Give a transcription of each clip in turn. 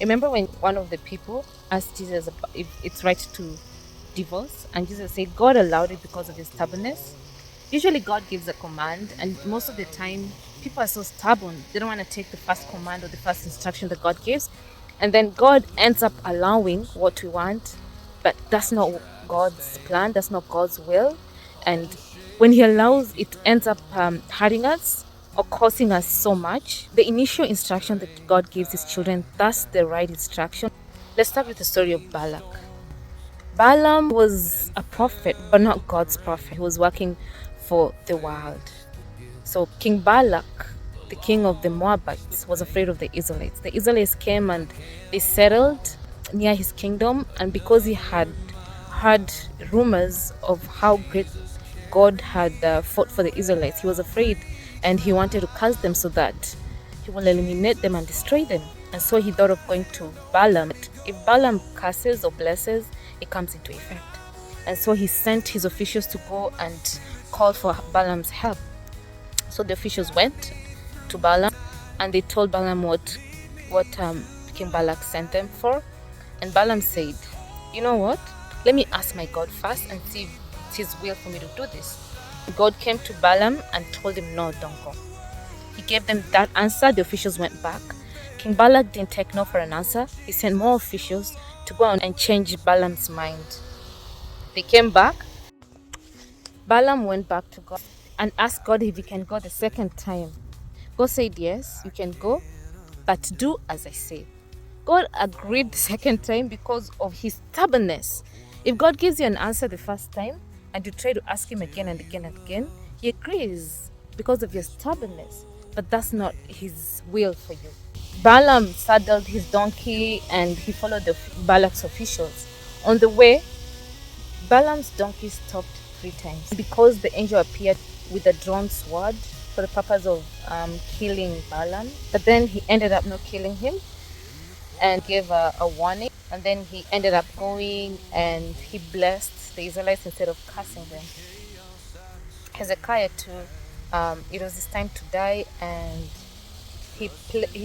Remember when one of the people asked Jesus if it's right to divorce, and Jesus said God allowed it because of his stubbornness? Usually, God gives a command, and most of the time, people are so stubborn, they don't want to take the first command or the first instruction that God gives. And then God ends up allowing what we want, but that's not God's plan, that's not God's will. And when He allows, it ends up hurting us or costing us so much. The initial instruction that God gives His children, that's the right instruction. Let's start with the story of Balak. Balaam was a prophet, but not God's prophet. He was working for the world. So King Balak, the king of the Moabites, was afraid of the Israelites. The Israelites came and they settled near his kingdom, and because he had heard rumors of how great God had fought for the Israelites, he was afraid and he wanted to curse them so that he will eliminate them and destroy them. And so he thought of going to Balaam. If Balaam curses or blesses, it comes into effect. And so he sent his officials to go and call for Balaam's help. So the officials went to Balaam and they told Balaam what King Balak sent them for. And Balaam said, "You know what? Let me ask my God first and see if it's his will for me to do this." God came to Balaam and told him, "No, don't go." He gave them that answer. The officials went back. King Balak didn't take no for an answer. He sent more officials to go and change Balaam's mind. They came back. Balaam went back to God and asked God if he can go the second time. God said, "Yes, you can go, but do as I say." God agreed the second time because of his stubbornness. If God gives you an answer the first time and you try to ask him again and again and again, he agrees because of your stubbornness. But that's not his will for you. Balaam saddled his donkey and he followed Balak's officials. On the way, Balaam's donkey stopped 3 times because the angel appeared with a drawn sword for the purpose of killing Balaam. But then he ended up not killing him and gave a warning. And then he ended up going and he blessed the Israelites instead of cursing them. Hezekiah too, it was his time to die, and he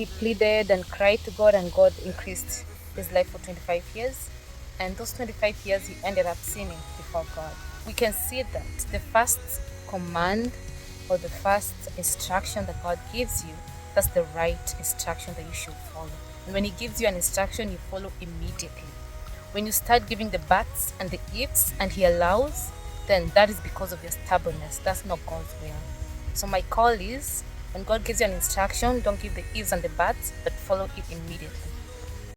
pleaded and cried to God, and God increased his life for 25 years. And those 25 years, he ended up sinning before God. We can see that the first command or the first instruction that God gives you, that's the right instruction that you should follow. And when he gives you an instruction, you follow immediately. When you start giving the buts and the ifs and he allows, then that is because of your stubbornness. That's not God's will. So my call is, when God gives you an instruction, don't give the ifs and the buts, but follow it immediately.